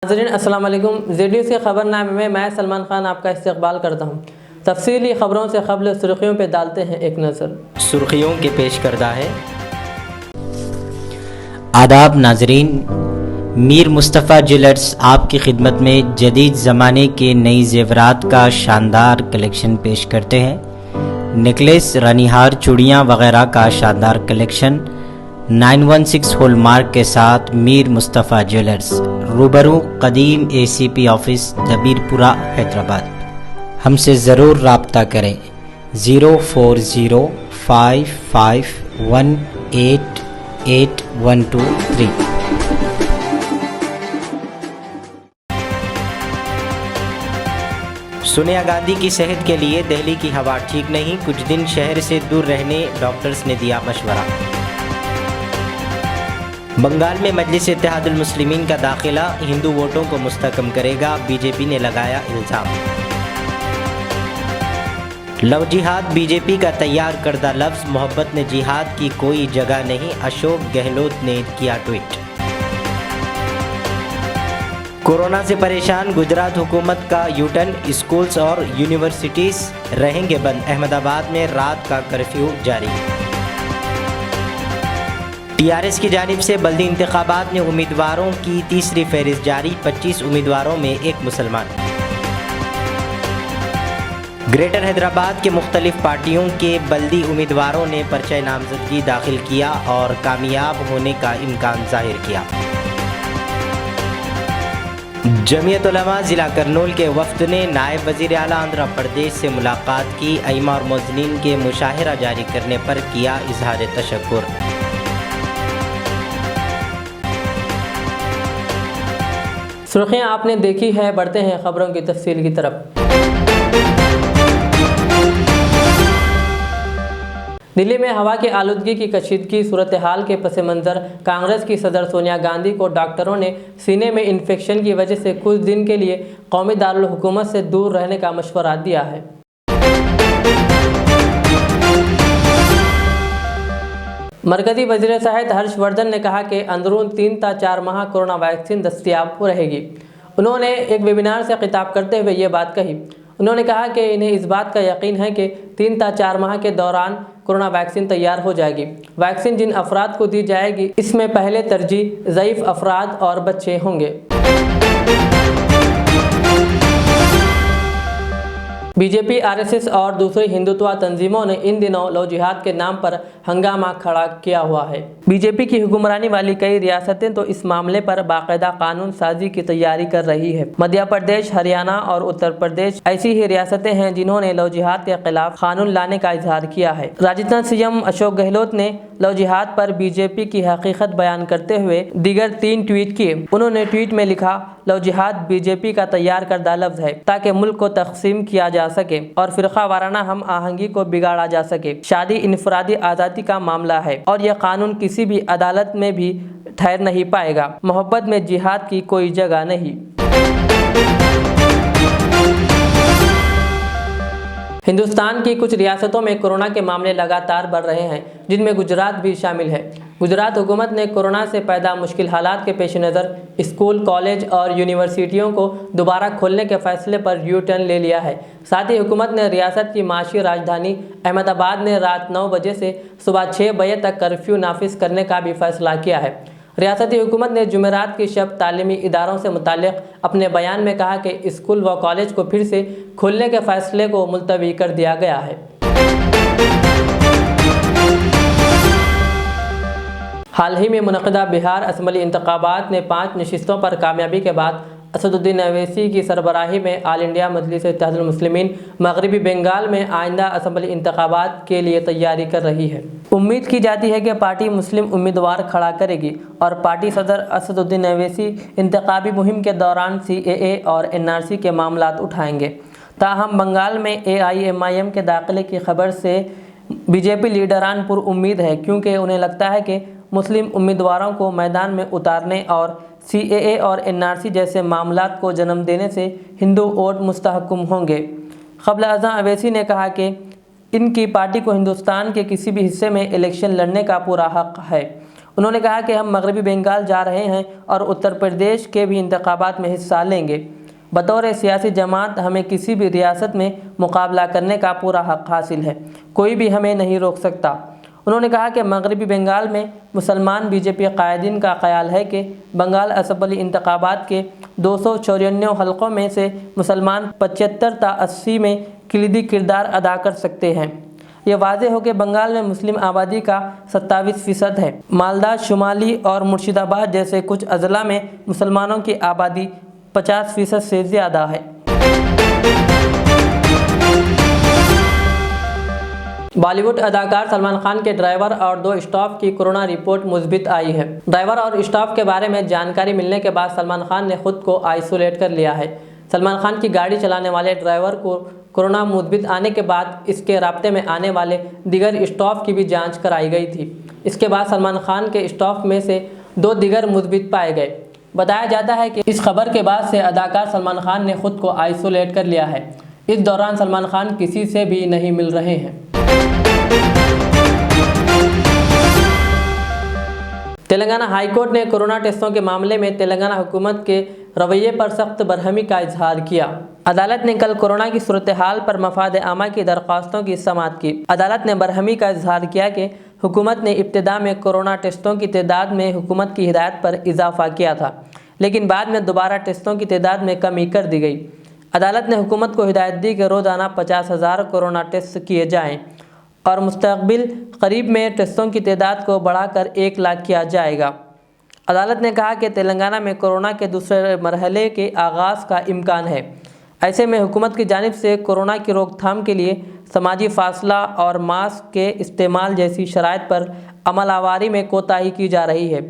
ناظرین السلام علیکم۔ زیڈ نیوز کے خبر نامے میں میں سلمان خان آپ کا استقبال کرتا ہوں۔ تفصیلی خبروں سے قبل سرخیوں پہ ڈالتے ہیں ایک نظر۔ سرخیوں کے پیش کردہ ہے۔ آداب ناظرین، میر مصطفیٰ جیولرز آپ کی خدمت میں جدید زمانے کے نئی زیورات کا شاندار کلیکشن پیش کرتے ہیں۔ نیکلیس، رانی ہار، چوڑیاں وغیرہ کا شاندار کلیکشن 916 ہول مارک کے ساتھ میر مصطفیٰ جیولرز، روبرو قدیم ACP آفس، دبیر پورہ، حیدرآباد۔ ہم سے ضرور رابطہ کریں۔ 04055188123۔ سونیا گاندھی کی صحت کے لیے دہلی کی ہوا ٹھیک نہیں، کچھ دن شہر سے دور رہنے ڈاکٹرز نے دیا مشورہ۔ بنگال میں مجلس اتحاد المسلمین کا داخلہ ہندو ووٹوں کو مستحکم کرے گا، BJP نے لگایا الزام۔ لو جہاد BJP کا تیار کردہ لفظ، محبت میں جہاد کی کوئی جگہ نہیں، اشوک گہلوت نے کیا ٹویٹ۔ کورونا سے پریشان گجرات حکومت کا یو ٹرن، اسکولز اور یونیورسٹیز رہیں گے بند، احمد آباد میں رات کا کرفیو جاری۔ TRS کی جانب سے بلدی انتخابات میں امیدواروں کی تیسری فہرست جاری، 25 امیدواروں میں ایک مسلمان۔ گریٹر حیدرآباد کے مختلف پارٹیوں کے بلدی امیدواروں نے پرچہ نامزدگی داخل کیا اور کامیاب ہونے کا امکان ظاہر کیا۔ جمعیت علماء ضلع کرنول کے وفد نے نائب وزیر اعلیٰ آندھرا پردیش سے ملاقات کی، ائمہ اور مؤذنین کے مشاہرہ جاری کرنے پر کیا اظہار تشکر۔ سرخیاں آپ نے دیکھی ہے، بڑھتے ہیں خبروں کی تفصیل کی طرف۔ دلی میں ہوا کی آلودگی کی کشیدگی صورتحال کے پس منظر کانگریس کی صدر سونیا گاندھی کو ڈاکٹروں نے سینے میں انفیکشن کی وجہ سے کچھ دن کے لیے قومی دارالحکومت سے دور رہنے کا مشورہ دیا ہے۔ مرکزی وزیر صحت ہرش وردھن نے کہا کہ اندرون 3 تا 4 ماہ کورونا ویکسین دستیاب رہے گی۔ انہوں نے ایک ویبینار سے خطاب کرتے ہوئے یہ بات کہی۔ انہوں نے کہا کہ انہیں اس بات کا یقین ہے کہ 3 تا 4 ماہ کے دوران کورونا ویکسین تیار ہو جائے گی۔ ویکسین جن افراد کو دی جائے گی اس میں پہلے ترجیح ضعیف افراد اور بچے ہوں گے۔ BJP، RSS اور دوسری ہندوتوا تنظیموں نے ان دنوں لو جہاد کے نام پر ہنگامہ کھڑا کیا ہوا ہے۔ BJP کی حکمرانی والی کئی ریاستیں تو اس معاملے پر باقاعدہ قانون سازی کی تیاری کر رہی ہے۔ مدھیہ پردیش، ہریانہ اور اتر پردیش ایسی ہی ریاستیں ہیں جنہوں نے لو جہاد کے خلاف قانون لانے کا اظہار کیا ہے۔ راجستھان CM اشوک گہلوت نے لو جہاد پر BJP کی حقیقت بیان کرتے ہوئے دیگر 3 ٹویٹ کیے۔ انہوں نے ٹویٹ میں لکھا، لو جہاد BJP کا تیار کردہ لفظ ہے تاکہ ملک کو تقسیم کیا جا سکے اور فرقہ وارانہ ہم آہنگی کو بگاڑا جا سکے۔ شادی انفرادی آزادی کا معاملہ ہے اور یہ قانون کسی بھی عدالت میں بھی ٹھہر نہیں پائے گا۔ محبت میں جہاد کی کوئی جگہ نہیں۔ ہندوستان کی کچھ ریاستوں میں کورونا کے معاملے لگاتار بڑھ رہے ہیں، جن میں گجرات بھی شامل ہے۔ گجرات حکومت نے کورونا سے پیدا مشکل حالات کے پیش نظر اسکول، کالج اور یونیورسٹیوں کو دوبارہ کھولنے کے فیصلے پر یو ٹرن لے لیا ہے۔ ساتھ ہی حکومت نے ریاست کی معاشی راجدھانی احمد آباد میں رات 9 بجے سے صبح 6 بجے تک کرفیو نافذ کرنے کا بھی فیصلہ کیا ہے۔ ریاستی حکومت نے جمعرات کی شب تعلیمی اداروں سے متعلق اپنے بیان میں کہا کہ اسکول و کالج کو پھر سے کھولنے کے فیصلے کو ملتوی کر دیا گیا ہے۔ حال ہی میں منعقدہ بہار اسمبلی انتخابات میں 5 نشستوں پر کامیابی کے بعد اسد الدین اویسی کی سربراہی میں آل انڈیا مجلس اتحاد المسلمین مغربی بنگال میں آئندہ اسمبلی انتخابات کے لیے تیاری کر رہی ہے۔ امید کی جاتی ہے کہ پارٹی مسلم امیدوار کھڑا کرے گی اور پارٹی صدر اسد الدین اویسی انتخابی مہم کے دوران CAA اور NRC کے معاملات اٹھائیں گے۔ تاہم بنگال میں AIMIM کے داخلے کی خبر سے BJP لیڈران پر امید ہے، کیونکہ انہیں لگتا ہے کہ مسلم امیدواروں کو میدان میں اتارنے اور CAA اور NRC جیسے معاملات کو جنم دینے سے ہندو ووٹ مستحکم ہوں گے۔ قبل ازاں اویسی نے کہا کہ ان کی پارٹی کو ہندوستان کے کسی بھی حصے میں الیکشن لڑنے کا پورا حق ہے۔ انہوں نے کہا کہ ہم مغربی بنگال جا رہے ہیں اور اتر پردیش کے بھی انتخابات میں حصہ لیں گے۔ بطور سیاسی جماعت ہمیں کسی بھی ریاست میں مقابلہ کرنے کا پورا حق حاصل ہے، کوئی بھی ہمیں نہیں روک سکتا۔ انہوں نے کہا کہ مغربی بنگال میں مسلمان بی جے پی قائدین کا خیال ہے کہ بنگال اسمبلی انتخابات کے 294 حلقوں میں سے مسلمان 75 تا 80 میں کلیدی کردار ادا کر سکتے ہیں۔ یہ واضح ہو کہ بنگال میں مسلم آبادی کا 27% ہے۔ مالدہ، شمالی اور مرشد آباد جیسے کچھ اضلاع میں مسلمانوں کی آبادی 50% سے زیادہ ہے۔ بالی ووڈ اداکار سلمان خان کے ڈرائیور اور 2 اسٹاف کی کورونا رپورٹ مثبت آئی ہے۔ ڈرائیور اور اسٹاف کے بارے میں جانکاری ملنے کے بعد سلمان خان نے خود کو آئسولیٹ کر لیا ہے۔ سلمان خان کی گاڑی چلانے والے ڈرائیور کو کورونا مثبت آنے کے بعد اس کے رابطے میں آنے والے دیگر اسٹاف کی بھی جانچ کرائی گئی تھی۔ اس کے بعد سلمان خان کے اسٹاف میں سے 2 دیگر مثبت پائے گئے۔ بتایا جاتا ہے کہ اس خبر کے بعد سے اداکار سلمان خان نے خود کو آئسولیٹ کر لیا ہے۔ اس دوران سلمان خان کسی سے بھی نہیں مل رہے ہیں۔ تلنگانہ ہائی کورٹ نے کورونا ٹیسٹوں کے معاملے میں تلنگانہ حکومت کے رویے پر سخت برہمی کا اظہار کیا۔ عدالت نے کل کورونا کی صورتحال پر مفاد عامہ کی درخواستوں کی سماعت کی۔ عدالت نے برہمی کا اظہار کیا کہ حکومت نے ابتدا میں کورونا ٹیسٹوں کی تعداد میں حکومت کی ہدایت پر اضافہ کیا تھا، لیکن بعد میں دوبارہ ٹیسٹوں کی تعداد میں کمی کر دی گئی۔ عدالت نے حکومت کو ہدایت دی کہ روزانہ 50,000 کورونا ٹیسٹ کیے جائیں اور مستقبل قریب میں ٹیسٹوں کی تعداد کو بڑھا کر 1 لاکھ کیا جائے گا۔ عدالت نے کہا کہ تلنگانہ میں کورونا کے دوسرے مرحلے کے آغاز کا امکان ہے۔ ایسے میں حکومت کی جانب سے کورونا کی روک تھام کے لیے سماجی فاصلہ اور ماسک کے استعمال جیسی شرائط پر عمل آوری میں کوتاہی کی جا رہی ہے۔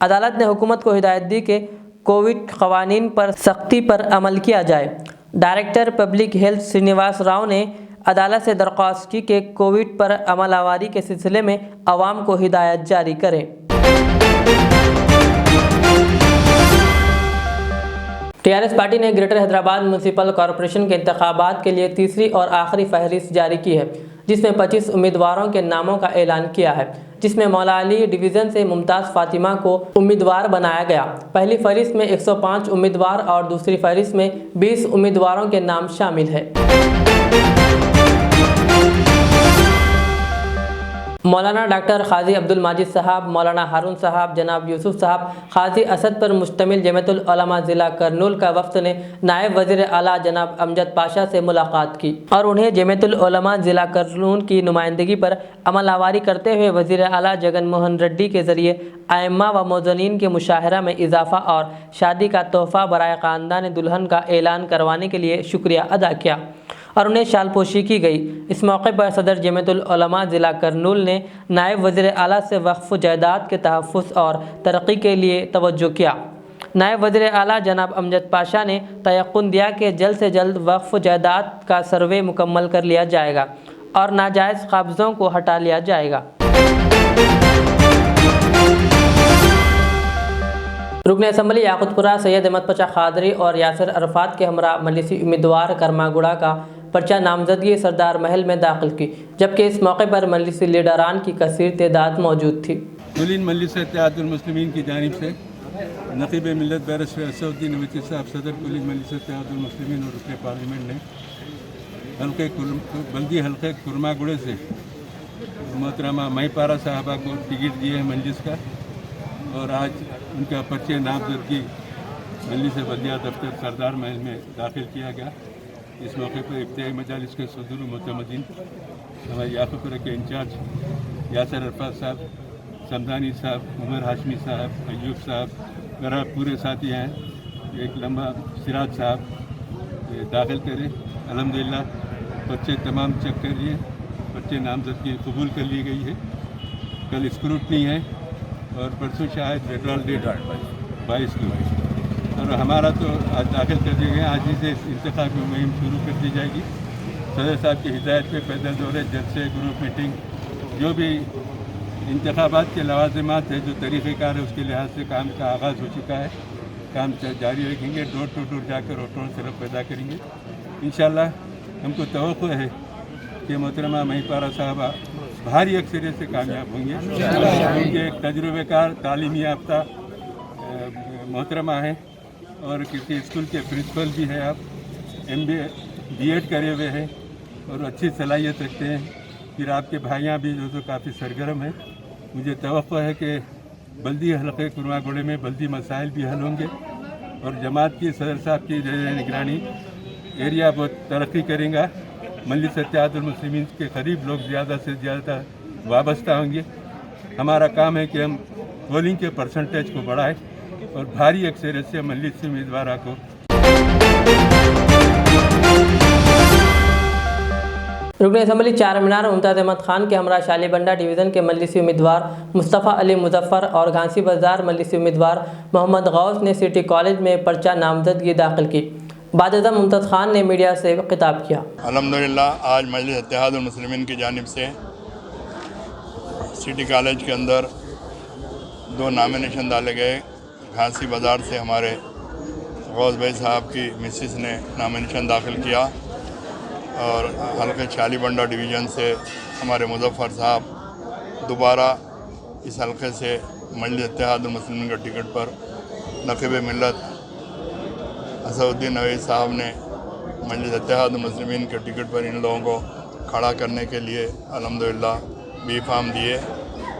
عدالت نے حکومت کو ہدایت دی کہ کووڈ قوانین پر سختی پر عمل کیا جائے۔ Director public health Srinivas Rao نے عدالت سے درخواست کی کہ کووڈ پر عمل آوری کے سلسلے میں عوام کو ہدایت جاری کریں۔ ٹی آر ایس پارٹی نے گریٹر حیدرآباد میونسپل کارپوریشن کے انتخابات کے لیے تیسری اور آخری فہرست جاری کی ہے، جس میں 25 امیدواروں کے ناموں کا اعلان کیا ہے، جس میں مولا علی ڈویژن سے ممتاز فاطمہ کو امیدوار بنایا گیا۔ پہلی فہرست میں 105 امیدوار اور دوسری فہرست میں 20 امیدواروں کے نام شامل ہیں۔ مولانا ڈاکٹر قاضی عبدالماجد صاحب، مولانا ہارون صاحب، جناب یوسف صاحب، قاضی اسد پر مشتمل جمعیت العلماء ضلع کرنول کا وفد نے نائب وزیر اعلیٰ جناب امجد پاشا سے ملاقات کی اور انہیں جمعیت العلماء ضلع کرنول کی نمائندگی پر عمل آوری کرتے ہوئے وزیر اعلیٰ جگن موہن ریڈی کے ذریعے ائمہ و موذنین کے مشاہرہ میں اضافہ اور شادی کا تحفہ برائے خاندان دلہن کا اعلان کروانے کے لیے شکریہ ادا کیا اور انہیں شال پوشی کی گئی۔ اس موقع پر صدر جمعیت العلماء ضلع کرنول نے نائب وزیر اعلیٰ سے وقف جائیداد کے تحفظ اور ترقی کے لیے توجہ کیا۔ نائب وزیر اعلیٰ جناب امجد پاشا نے تیقن دیا کہ جلد سے جلد وقف جائیداد کا سروے مکمل کر لیا جائے گا اور ناجائز قبضوں کو ہٹا لیا جائے گا۔ رکن اسمبلی یاقوت پورہ سید احمد پچا قادری اور یاسر عرفات کے ہمراہ مجلسی امیدوار کرما گوڑا کا پرچہ نامزدگی سردار محل میں داخل کی، جبکہ اس موقع پر مجلسی لیڈران کی کثیر تعداد موجود تھی۔ کلین مجلس اتحاد المسلمین کی جانب سے نقیب ملت بیرسٹر اسد الدین اویسی صاحب صدر کلین مجلس اتحاد المسلمین اور رکن پارلیمنٹ نے بلدی حلقے کرما گوڑے سے محترمہ مہی پارا صاحبہ کو ٹکٹ دیے ہیں مجلس کا، اور آج ان کا پرچہ نامزدگی مجلس بلدیہ دفتر سردار محل میں داخل کیا گیا۔ اس موقع پر ابتدائی مجالس کے صدور و معتمدین، ہمارے یاقوت پورہ کے انچارج یاسر عرفات صاحب، سمدانی صاحب، عمر ہاشمی صاحب، ایوب صاحب، میرا پورے ساتھی ہیں، ایک لمبا سراج صاحب داخل کرے۔ الحمدللہ پرچے تمام چیک کر لیے، پرچے نامزدگی قبول کر لی گئی ہے۔ کل اسکروٹنی ہے اور پرسوں شاید ریڈرال ڈیٹ 22 کو، اور ہمارا تو آج داخل کر دیے گئے۔ آج ہی سے انتخابی مہم شروع کر دی جائے گی۔ صدر صاحب کی ہدایت پہ پیدل دورے، جلسے، گروپ میٹنگ، جو بھی انتخابات کے لوازمات ہیں، جو طریقہ کار ہے، اس کے لحاظ سے کام کا آغاز ہو چکا ہے۔ کام جاری رکھیں گے، ڈور ٹو ڈور جا کر ووٹروں سے رب پیدا کریں گے۔ انشاءاللہ ہم کو توقع ہے کہ محترمہ مہی پارا صاحبہ भारी अक्सरियत से कामयाब होंगे, क्योंकि एक तजुर्बेकार तालीमी याफ्ता मोहतरमा है और किसी स्कूल के प्रिंसिपल भी हैं आप, MBA B.Ed करे हुए हैं और अच्छी सलाहियत रखते हैं। फिर आपके भाइयाँ भी जो तो काफ़ी सरगर्म हैं। मुझे तवक्को है कि बल्दी हल्के कुरमागोड़े में बल्दी मसाइल भी हल होंगे और जमात की सदर साहब की निगरानी एरिया बहुत तरक्की करेगा। मजलिस इत्तेहादुल मुस्लिमीन के करीब लोग ज़्यादा से ज़्यादा वाबस्ता होंगे। हमारा काम है कि हम पोलिंग के परसेंटेज को बढ़ाएं और भारी अक्सरियत से मजलिस उम्मीदवार को रुकन असम्बली चार मीनार मुमताज़ अहमद खान के हमरा शालीबंडा डिवीज़न के मजलिसी उम्मीदवार मुस्तफ़ा अली मुजफ्फर और घांसी बाजार मजलिसी उम्मीदवार मोहम्मद गौस ने सिटी कॉलेज में पर्चा नामजदगी दाखिल की। बादशाह मुमताज़ खान ने मीडिया से खिताब किया। अल्हम्दुलिल्लाह आज मजलिस इत्तेहादुल मुस्लिमीन की जानिब से सिटी कॉलेज के अंदर 2 नॉमिनेशन डाले गए। घांसी बाज़ार से हमारे गौस भाई साहब की मिसिस ने नॉमिनेशन दाखिल किया और हल्के शालीबंडा डिवीज़न से हमारे मुजफ्फर साहब दोबारा इस हल्के से मजलिस इत्तेहादुल मुस्लिमीन का टिकट पर नक़ीब मिल्लत असदुद्दीन अवैस साहब ने मजलिस इत्तेहादुल मुस्लिमीन के टिकट पर इन लोगों को खड़ा करने के लिए अल्हम्दुलिल्लाह बी फार्म दिए।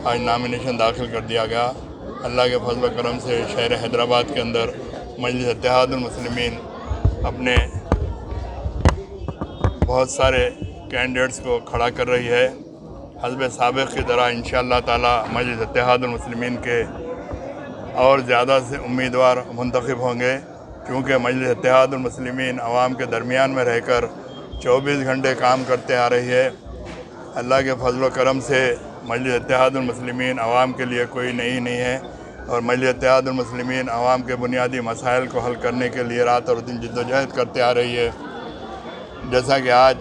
आज नामिनेशन दाखिल कर दिया गया। अल्लाह के फजल करम से शहर हैदराबाद के अंदर मजलिस इत्तेहादुल मुस्लिमीन अपने बहुत सारे कैंडिडेट्स को खड़ा कर रही है। हस्ब साबिक़ की तरह इंशाअल्लाह ताला मजलिस इत्तेहादुल मुस्लिमीन के और ज़्यादा से उम्मीदवार मुंतखब होंगे, क्योंकि मजलिस इत्तेहादुल मुस्लिमीन अवाम के दरमियान में रहकर 24 घंटे काम करते आ रही है। अल्लाह के फजल करम से मजलिस इत्तेहादुल मुस्लिमीन अवाम के लिए कोई नई नहीं है और मजलिस इत्तेहादुल मुस्लिमीन अवाम के बुनियादी मसाइल को हल करने के लिए रात और दिन जद्दोजहद करते आ रही है। जैसा कि आज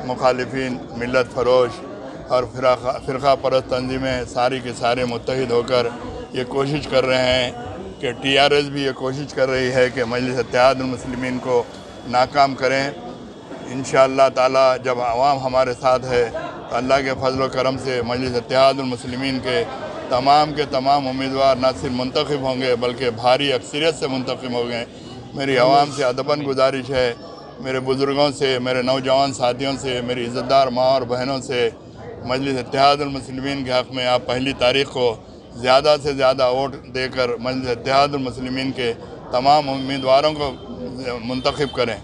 मुखालिफिन मिल्लत फरोश और फ़िरक़ा परस्त तंजीमें सारी के सारे मुत्तहिद होकर ये कोशिश कर रहे हैं कि TRS भी ये कोशिश कर रही है कि मजलिस इत्तेहादुल मुस्लिमीन को नाकाम करें। इंशाअल्लाह ताला जब आवाम हमारे साथ है तो अल्लाह के फजल करम से मजलिस इत्तेहादुल मुस्लिमीन के तमाम उम्मीदवार न सिर्फ मुंतखब होंगे बल्कि भारी अक्सरियत से मुंतखब होंगे। मेरी आवाम से अदबन गुजारिश है, मेरे बुज़ुर्गों से, मेरे नौजवान साथियों से, मेरी इज़्ज़तदार माँ और बहनों से, मजलिस इत्तेहादुल मुस्लिमीन के हक़ में आप पहली तारीख़ को ज़्यादा से ज़्यादा वोट देकर मजलिस इत्तेहादुल मुस्लिमीन के तमाम उम्मीदवारों को मुंतखब करें।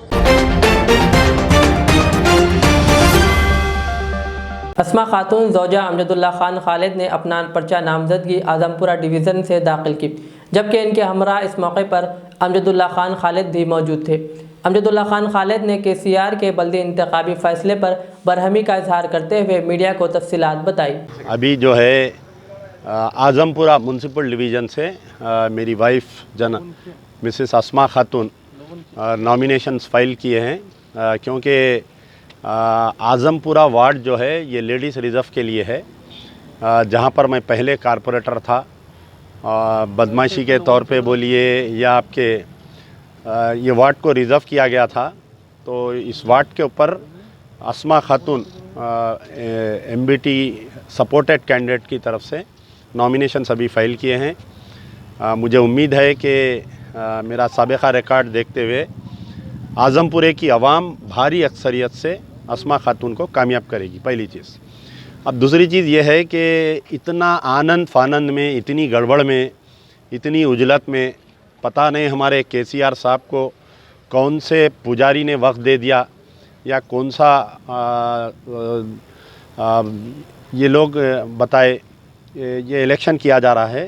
अस्मा खातून ज़ौजा अमजदुल्ला खान खालिद ने अपना पर्चा नामजदगी आज़मपुरा डिवीज़न से दाखिल की, जबकि इनके हमरा इस मौके पर अमजदुल्ला खान खालिद भी मौजूद थे। अमजदुल्ला खान खालिद ने KCR के बल्दी इंतखाबी फ़ैसले पर बरहमी का इजहार करते हुए मीडिया को तफसीलात बताई। अभी जो है आज़मपुरा म्यूनसिपल डिवीज़न से मेरी वाइफ मिसेस अस्मा खातून नॉमिनेशंस फ़ाइल किए हैं, क्योंकि आज़मपुरा वार्ड जो है ये लेडीज़ रिज़र्व के लिए है, जहाँ पर मैं पहले कारपोरेटर था। बदमाशी के तौर पे बोलिए या आपके ये वार्ड को रिज़र्व किया गया था, तो इस वार्ड के ऊपर अस्मा खातून MBT सपोर्टेड कैंडिडेट की तरफ से नॉमिनेशन सभी फ़ाइल किए हैं। मुझे उम्मीद है कि मेरा साबिक़ा रिकॉर्ड देखते हुए आज़मपुरे की आवाम भारी अक्सरियत से अस्मा खातून को कामयाब करेगी, पहली चीज़। अब दूसरी चीज़ ये है कि इतना आनंद फानंद में, इतनी गड़बड़ में, इतनी उजलत में पता नहीं हमारे KCR साहब को कौन से पुजारी ने वक्त दे दिया या कौन सा ये लोग बताए ये इलेक्शन किया जा रहा है।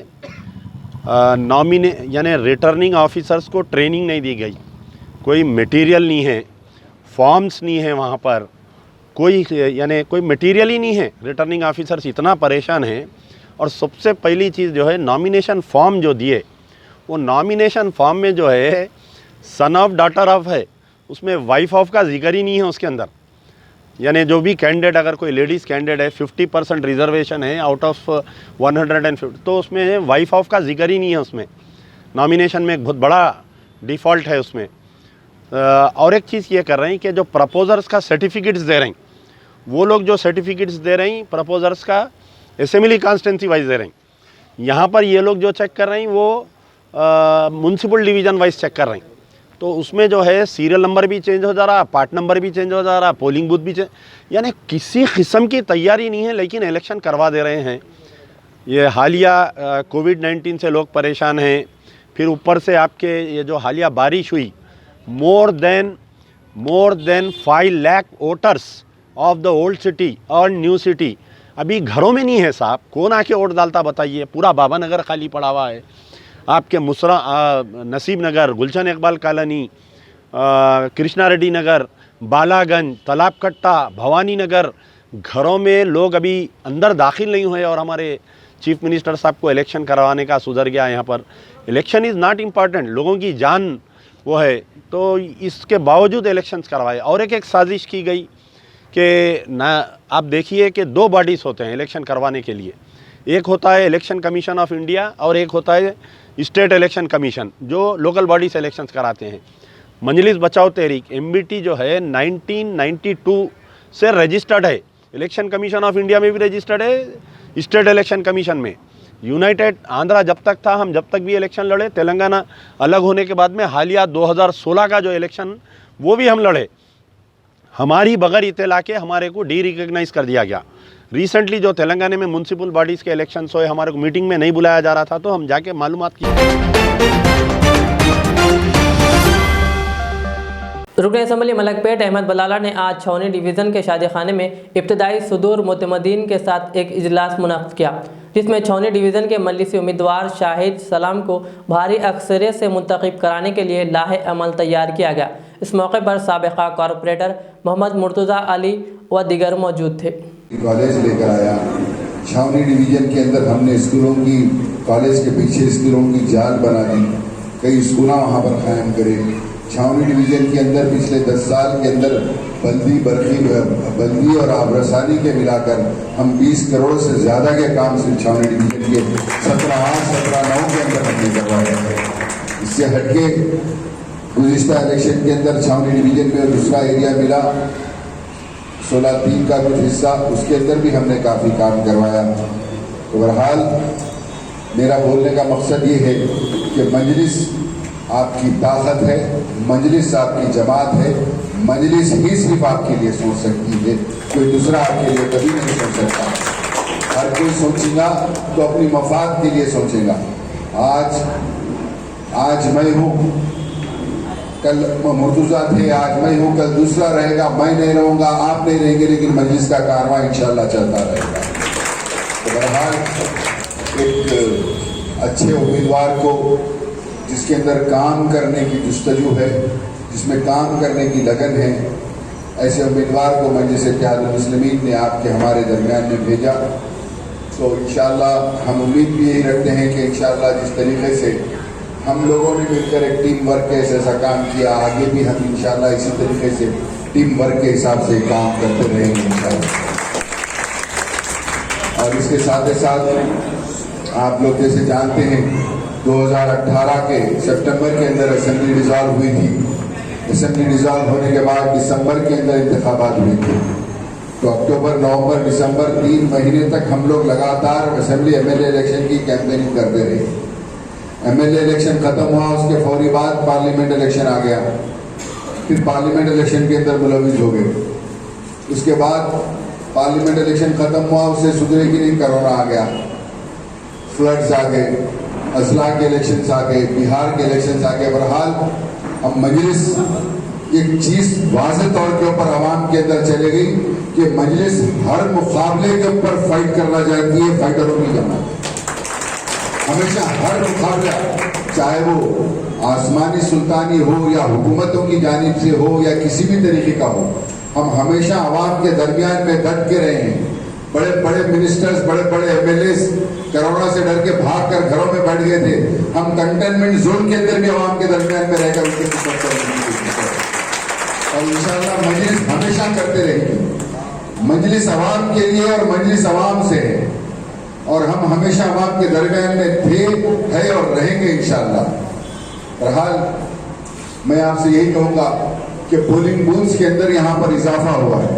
यानी रिटर्निंग ऑफिसर्स को ट्रेनिंग नहीं दी गई, कोई मटेरियल नहीं है, फॉर्म्स नहीं है वहाँ पर, कोई मटेरियल ही नहीं है। रिटर्निंग ऑफिसर्स इतना परेशान हैं। और सबसे पहली चीज़ जो है नॉमिनेशन फॉर्म जो दिए, वो नॉमिनेशन फॉर्म में जो है सन ऑफ डॉटर ऑफ है, उसमें वाइफ ऑफ का जिक्र ही नहीं है उसके अंदर। यानी जो भी कैंडिडेट, अगर कोई लेडीज़ कैंडिडेट है, 50% रिजर्वेशन है आउट ऑफ 150, तो उसमें वाइफ ऑफ का जिक्र ही नहीं है उसमें। नॉमिनेशन में एक बहुत बड़ा डिफ़ॉल्ट है उसमें। और एक चीज़ ये कर रहे हैं कि जो प्रपोजर्स का सर्टिफिकेट्स दे रहे हैं वो लोग जो सर्टिफिकेट्स दे रहे हैं प्रपोजर्स का असेंबली कॉन्स्टिट्यूंसी वाइज दे रहे हैं। यहाँ पर ये लोग जो चेक कर रहे हैं वो म्युनिसिपल डिवीज़न वाइज चेक कर रहे हैं। तो उसमें जो है सीरियल नंबर भी चेंज हो जा रहा, पार्ट नंबर भी चेंज हो जा रहा, पोलिंग बूथ भी चेंज, यानी किसी किस्म की तैयारी नहीं है, लेकिन इलेक्शन करवा दे रहे हैं। ये हालिया कोविड-19 से लोग परेशान हैं, फिर ऊपर से आपके ये जो हालिया बारिश हुई, more than 5 lakh voters of the old city और न्यू सिटी अभी घरों में नहीं है साहब। कौन आके वोट डालता बताइए? पूरा बाबा नगर खाली पड़ा हुआ है, आपके नसीब नगर, गुलशन इकबाल कॉलोनी, कृष्णा रेड्डी नगर, बालागंज, तालाब कट्टा, भवानी नगर, घरों में लोग अभी अंदर दाखिल नहीं हुए। और हमारे चीफ मिनिस्टर साहब को इलेक्शन करवाने का सुधर गया। यहाँ पर इलेक्शन इज़ नॉट इम्पॉर्टेंट, लोगों की जान वो है, तो इसके बावजूद इलेक्शंस करवाए। और एक साजिश की गई कि ना, आप देखिए कि 2 बॉडीज़ होते हैं इलेक्शन करवाने के लिए, एक होता है इलेक्शन कमीशन ऑफ इंडिया और एक होता है स्टेट इलेक्शन कमीशन, जो लोकल बॉडी से इलेक्शंस कराते हैं। मजलिस बचाओ तहरीक MBT जो है 1992 से रजिस्टर्ड है, इलेक्शन कमीशन ऑफ इंडिया में भी रजिस्टर्ड है, स्टेट इलेक्शन कमीशन में। यूनाइटेड आंध्रा जब तक था, हम जब तक भी इलेक्शन लड़े, तेलंगाना अलग होने के बाद में हालिया 2016 का जो इलेक्शन वो भी हम लड़े, हमारी बगैर इत्तला के हमारे को डी रिकग्नाइज कर दिया गया। रिसेंटली जो तेलंगाना में म्यूनसिपल बॉडीज़ के इलेक्शंस हुए, हमारे को मीटिंग में नहीं बुलाया जा रहा था, तो हम जाके मालूमात की। रुकन असम्बली मलकपेट अहमद बलाला ने आज छावनी डिवीज़न के शादी खाने में इब्तदाई सुदूर मुतमदीन के साथ एक इजलास मुनक़्क़िद किया, जिसमें छावनी डिवीज़न के मजलिसी उम्मीदवार शाहिद सलाम को भारी अक्सरियत से मुंतखब कराने के लिए लाहे अमल तैयार किया गया। इस मौके पर साबिक़ा कॉरपोरेटर मोहम्मद मुर्तज़ा अली व दीगर मौजूद थे। कॉलेज लेकर आया, छावनी डिवीज़न के अंदर हमने स्कूलों की, कॉलेज के पीछे स्कूलों की जाल बना दी, कई स्कूल वहाँ पर कायम करे। छावनी डिवीज़न के अंदर पिछले 10 साल के अंदर बल्दी और आबरसानी के मिलाकर हम 20 करोड़ से ज़्यादा के काम सिर्फ छावनी डिवीज़न के 17/8-17/9 के अंदर हमने करवाया है। इससे हटके गुज़िश्ता इलेक्शन के अंदर छावनी डिवीज़न में दूसरा एरिया मिला 16/3 का कुछ हिस्सा, उसके अंदर भी हमने काफ़ी काम करवाया। तो बहरहाल मेरा बोलने का मकसद ये है कि मजलिस आपकी ताकत है, मजलिस आपकी जमात है, मजलिस ही सिर्फ आपके लिए सोच सकती है, कोई दूसरा आपके लिए कभी नहीं सोच सकता। हर कोई सोचेगा तो अपनी मफाद के लिए सोचेगा। आज मैं हूँ, कल मुर्तज़ा थे, आज मैं हूँ, कल दूसरा रहेगा, मैं नहीं रहूँगा, आप नहीं रहेंगे, लेकिन मजलिस का कारवां इंशाअल्लाह चलता रहेगा। तो बहरहाल एक अच्छे उम्मीदवार को जिसके अंदर काम करने की जुस्तजू है, जिसमें काम करने की लगन है, ऐसे उम्मीदवार को मजलिस इत्तेहादुल मुस्लिमीन ने आपके हमारे दरमियान में भेजा। तो इंशाअल्लाह हम उम्मीद भी यही रखते हैं कि इंशाअल्लाह जिस तरीके से हम लोगों ने मिलकर एक टीम वर्क के ऐसा काम किया, आगे भी हम इंशाअल्लाह इसी तरीके से टीम वर्क के हिसाब से काम करते रहेंगे इंशाअल्लाह। और इसके साथ ही साथ आप लोग जैसे जानते हैं 2018 के सितंबर के अंदर असेंबली डिसॉल्व हुई थी। असेंबली डिसॉल्व होने के बाद दिसंबर के अंदर इंतखाबात हुए थे। तो अक्टूबर, नवंबर, दिसंबर 3 महीने तक हम लोग लगातार असेंबली MLA इलेक्शन की कैंपेनिंग करते रहे। MLA इलेक्शन खत्म हुआ, उसके फौरी बाद पार्लियामेंट इलेक्शन आ गया। फिर पार्लियामेंट इलेक्शन के अंदर मुलविस हो गए। उसके बाद पार्लियामेंट इलेक्शन खत्म हुआ, उससे सुधरे कि नहीं, कोरोना आ गया, फ्लड्स आ गए, असला के इलेक्शंस आ गए, बिहार के इलेक्शंस आ गए। बहरहाल अब मजलिस एक चीज वाज़ेह तौर के ऊपर आवाम के अंदर चले गई कि मजलिस हर मुकाबले के ऊपर फाइट करना चाहती है, फाइटरों की करना। हमेशा हर मुकाबला, चाहे वो आसमानी सुल्तानी हो या हुकूमतों की जानिब से हो या किसी भी तरीके का हो, हम हमेशा आवाम के दरमियान में डट के रहे हैं। बड़े बड़े मिनिस्टर्स, बड़े बड़े MLAs कोरोना से डर के भाग कर घरों में बैठ गए थे। हम कंटेनमेंट जोन के अंदर भी आवाम के दरमियान में रहकर उनके सपोर्ट करने और इंशाअल्लाह मजलिस हमेशा करते रहेंगे। मजलिस आवाम के लिए और मजलिस आवाम से है, और हम हमेशा आवाम के दरमियान में थे, है और रहेंगे इंशाअल्लाह। बहरहाल मैं आपसे यही कहूँगा कि पोलिंग बूथ्स के अंदर यहाँ पर इजाफा हुआ है।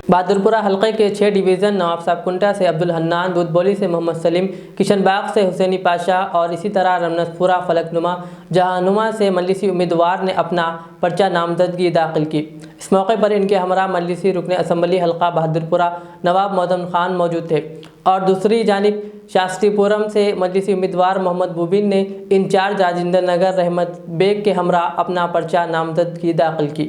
बहादुरपुरा हलके के 6 डिवीज़न नवाब साहब कुंटा से अब्दुल हन्नान, दूधबोली से मोहम्मद सलीम, किशन बाग से हुसैनी पाशा और इसी तरह रमनतपुरा, फलकनुमा, जहानुमा से मजलिसी उम्मीदवार ने अपना पर्चा नामजदगी दाखिल की। इस मौके पर इनके हमरा मजलिसी रुकन असम्बली हलका बहादुरपुरा नवाब मोहम्मद खान मौजूद थे और दूसरी जानिब शास्त्रीपुरम से मजलिसी उम्मीदवार मोहम्मद बुबीन ने इंचार्ज राजेंद्र नगर रहमत बेग के हमरा अपना पर्चा नामजदगी दाखिल की।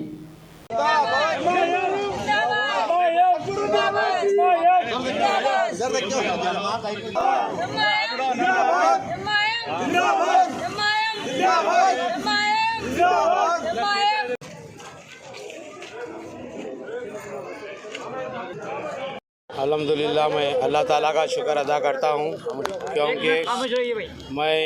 अल्हम्दुलिल्लाह मैं अल्लाह ताला का शुक्र अदा करता हूँ, क्योंकि मैं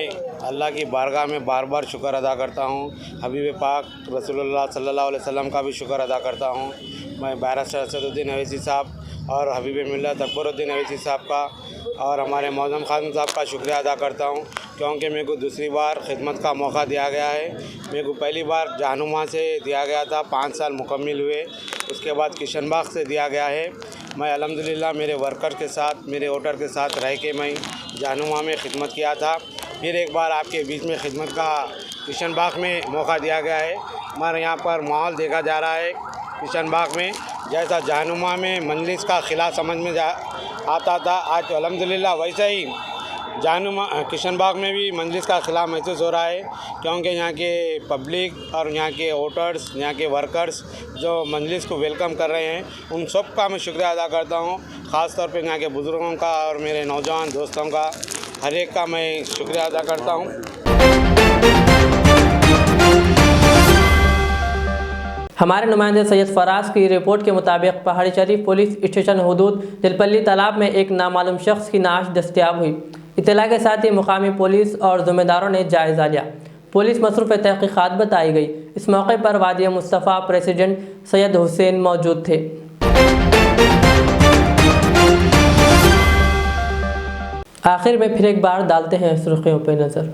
अल्लाह की बारगाह में बार बार शुक्र अदा करता हूँ। हबीब पाक रसूलुल्लाह सल्लल्लाहु अलैहि वसल्लम का भी शुक्र अदा करता हूँ। मैं बैरिस्टर असदुद्दीन अवैसी साहब और हबीब मिल्लत अकबरुद्दीन अवैसी साहब का और हमारे मौजम खान साहब का शुक्रिया अदा करता हूँ, क्योंकि मेरे को दूसरी बार खिदमत का मौका दिया गया है। मेरे को पहली बार जहानुमा से दिया गया था, 5 साल मुकम्मिल हुए। उसके बाद किशन बाग से दिया गया है। मैं अल्हम्दुलिल्लाह मेरे वर्कर के साथ, मेरे वोटर के साथ रह के मैं जहानुमा में खिदमत किया था। फिर एक बार आपके बीच में खिदमत का किशन बाग में मौका दिया गया है। हमारे यहाँ पर माहौल देखा जा रहा है किशन बाग में, जैसा जहानुमा में मजलिस का खिला समझ में आता था, आज तो अल्हम्दुलिल्लाह वैसे ही जहानुमा किशन बाग में भी मजलिस का खिला महसूस हो रहा है, क्योंकि यहाँ के पब्लिक और यहाँ के वोटर्स, यहाँ के वर्कर्स जो मजलिस को वेलकम कर रहे हैं, उन सब का मैं शुक्रिया अदा करता हूँ। ख़ास तौर पे यहाँ के बुज़ुर्गों का और मेरे नौजवान दोस्तों का, हर एक का मैं शुक्रिया अदा करता हूँ। हमारे नुमाइंदे सैयद फराज की रिपोर्ट के मुताबिक पहाड़ी शरीफ पुलिस स्टेशन हदूद दिलपल्ली तालाब में एक नामालूम शख्स की नाश दस्तियाब हुई। इत्तला के साथ ही मुकामी पुलिस और ज़िम्मेदारों ने जायज़ा लिया। पुलिस मसरूफ़ तहक़ीक़ात बताई गई। इस मौके पर वादी मुस्तफ़ा प्रेसिडेंट सैयद हुसैन मौजूद थे। आखिर में फिर एक बार डालते हैं सुर्खियों पर नज़र।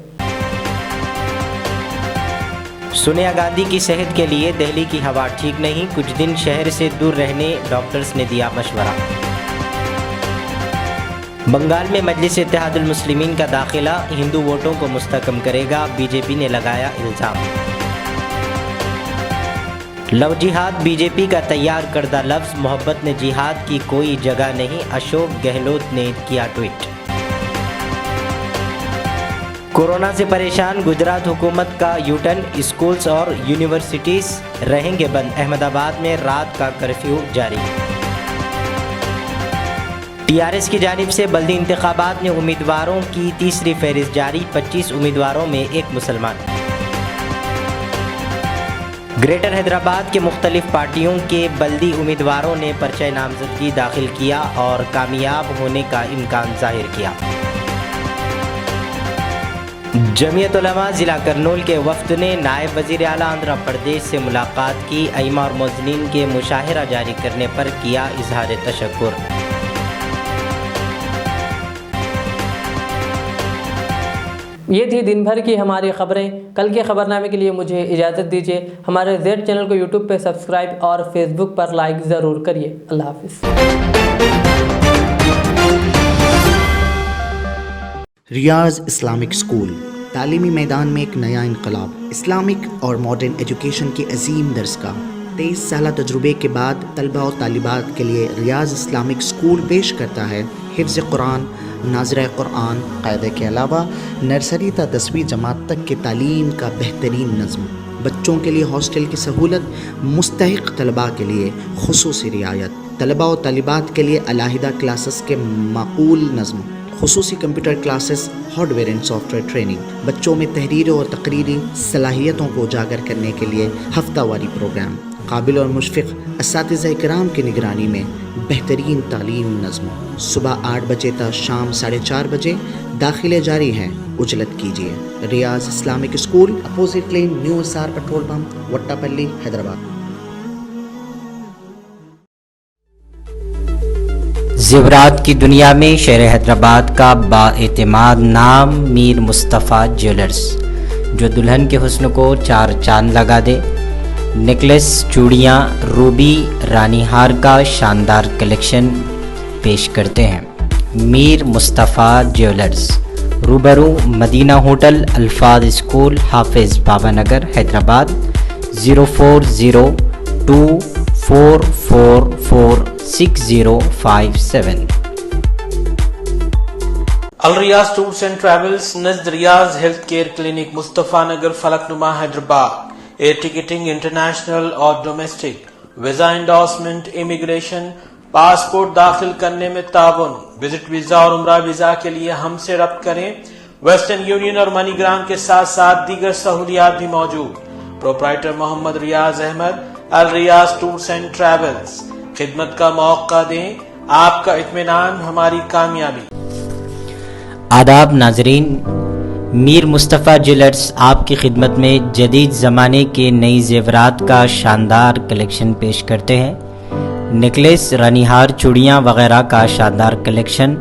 सोनिया गांधी की सेहत के लिए दिल्ली की हवा ठीक नहीं, कुछ दिन शहर से दूर रहने डॉक्टर्स ने दिया मशवरा। बंगाल में मजलिस इत्तेहादुल मुस्लिमीन का दाखिला हिंदू वोटों को मुस्तकम करेगा, बीजेपी ने लगाया इल्ज़ाम। लव जिहाद बीजेपी का तैयार करदा लफ्ज़, मोहब्बत में जिहाद की कोई जगह नहीं, अशोक गहलोत ने किया ट्वीट। कोरोना से परेशान गुजरात हुकूमत का यूटर्न, स्कूल्स और यूनिवर्सिटीज़ रहेंगे बंद, अहमदाबाद में रात का कर्फ्यू जारी। टीआरएस की जानिब से बल्दी इंतखाबात में उम्मीदवारों की तीसरी फहरिस्त जारी, 25 उम्मीदवारों में एक मुसलमान। ग्रेटर हैदराबाद के मुख्तलिफ पार्टियों के बल्दी उम्मीदवारों ने पर्चा नामजदगी दाखिल किया और कामयाब होने का इम्कान जाहिर किया। जमीयत उलमा ज़िला करनूल के वफ्द ने नायब वज़ीर आला आंध्र प्रदेश से मुलाकात की, अइमा और मुअज़्ज़िनीन के मुशाहिरा जारी करने पर किया इज़हार तशक्कुर। ये थी दिन भर की हमारी खबरें। कल के खबरनामे के लिए मुझे इजाज़त दीजिए। हमारे जेड चैनल को यूट्यूब पर सब्सक्राइब और फेसबुक पर लाइक ज़रूर करिए। अल्लाह हाफ़िज़। रियाज इस्लामिक स्कूल, तालीमी मैदान में एक नया इनकलाब। इस्लामिक और मॉडर्न एजुकेशन की अजीम दरसगाह। 23 साल तजुर्बे के बाद तलबा और तालिबात के लिए रियाज इस्लामिक स्कूल पेश करता है हिफ्ज़ कुरान, नाज़िरा कुरान क़ायदे के अलावा नर्सरी ta 10वीं जमात तक की तालीम का बेहतरीन नज़्म। बच्चों के लिए हॉस्टल की सहूलत, मुस्तहिक़ तलबा के लिए खुसूसी रियायत, तलबा और तालिबात के लिए अलहदा क्लासेस के माकूल नज़्म, खुसूसी computer classes, hardware and software training, बच्चों में तहरीरी और तकरीरी सलाहियतों को उजागर करने के लिए हफ्तावारी प्रोग्राम, काबिल और मुशफ़िक़ असातिज़ा इकराम की निगरानी में बेहतरीन तालीम नज़्म। सुबह 8 बजे तक शाम 4:30 बजे दाखिले जारी हैं, उजलत कीजिए। Riyaz Islamic school, opposite lane, new SR petrol pump, Wattapally, Hyderabad. ज़ेवरात की दुनिया में शहर हैदराबाद का बाएतिमाद नाम मीर मुस्तफ़ा ज्वेलर्स, जो दुल्हन के हुस्न को 4 चांद लगा दे। नेकलेस, चूड़ियाँ, रूबी, रानी हार का शानदार कलेक्शन पेश करते हैं। मीर मुस्तफ़ा ज्वेलर्स, रूबरू Madina hotel, Alfaz school, Hafiz Baba Nagar, Hyderabad 0402444657। Al Riyaz tours and travels, नज़द Riyaz health care clinic, Mustafa Nagar, Falaknuma, Hyderabad. Air ticketing, international और domestic, visa endorsement, immigration, passport दाखिल करने में ताउन, विजिट वीज़ा और उम्रा वीज़ा के लिए हमसे रब्त करें। वेस्टर्न यूनियन और मनीग्राम के साथ साथ दीगर सहूलियात भी मौजूद। Proprietor Mohammad Riyaz Ahmed, Al Riyaz tours and travels. खिदमत का मौका दें, आपका इत्मीनान हमारी कामयाबी। आदाब नाजरीन, मीर मुस्तफ़ा ज्वेलर्स आपकी खिदमत में जदीद ज़माने के नई ज़ेवरात का शानदार कलेक्शन पेश करते हैं। नेकलेस, रानीहार, चूड़ियाँ वगैरह का शानदार कलेक्शन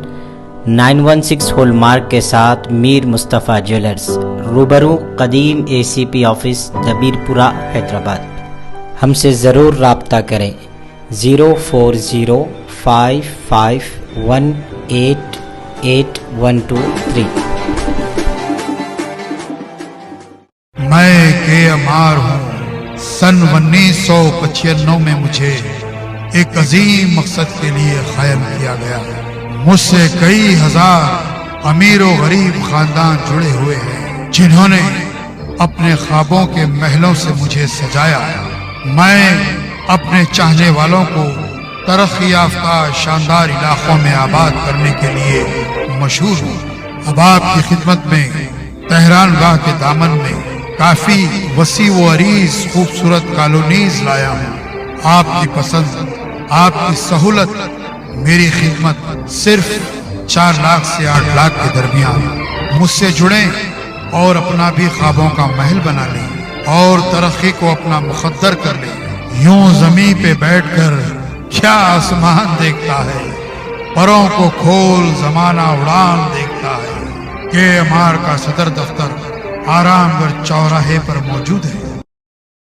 916 हॉलमार्क के साथ मीर मुस्तफ़ा ज्वेलर्स, रूबरू कदीम ACP ऑफिस, दबीरपुरा, हैदराबाद। हमसे ज़रूर राब्ता करें 0405518812 मैं के अमार हूँ। सन 1995 में मुझे एक अजीम मकसद के लिए कायम किया गया। मुझसे कई हजार अमीर और गरीब खानदान जुड़े हुए हैं, जिन्होंने अपने ख्वाबों के महलों से मुझे सजाया। मैं अपने चाहने वालों को तरक्की याफ्ता शानदार इलाकों में आबाद करने के लिए मशहूर हूँ। अब आपकी खिदमत में तेहरान गाह के दामन में काफी वसी व अरीज खूबसूरत कॉलोनीज लाया हूँ। आपकी पसंद, आपकी सहूलत, मेरी खिदमत सिर्फ 4 लाख से 8 लाख के दरमियान। मुझसे जुड़ें और अपना भी ख्वाबों का महल बना लें और तरक्की को अपना मुकद्दर कर लें। यूं जमीन पे बैठकर क्या आसमान देखता है, परों को खोल जमाना उड़ान देखता है। के अमार का सदर दफ्तर आरामगढ़ चौराहे पर मौजूद है।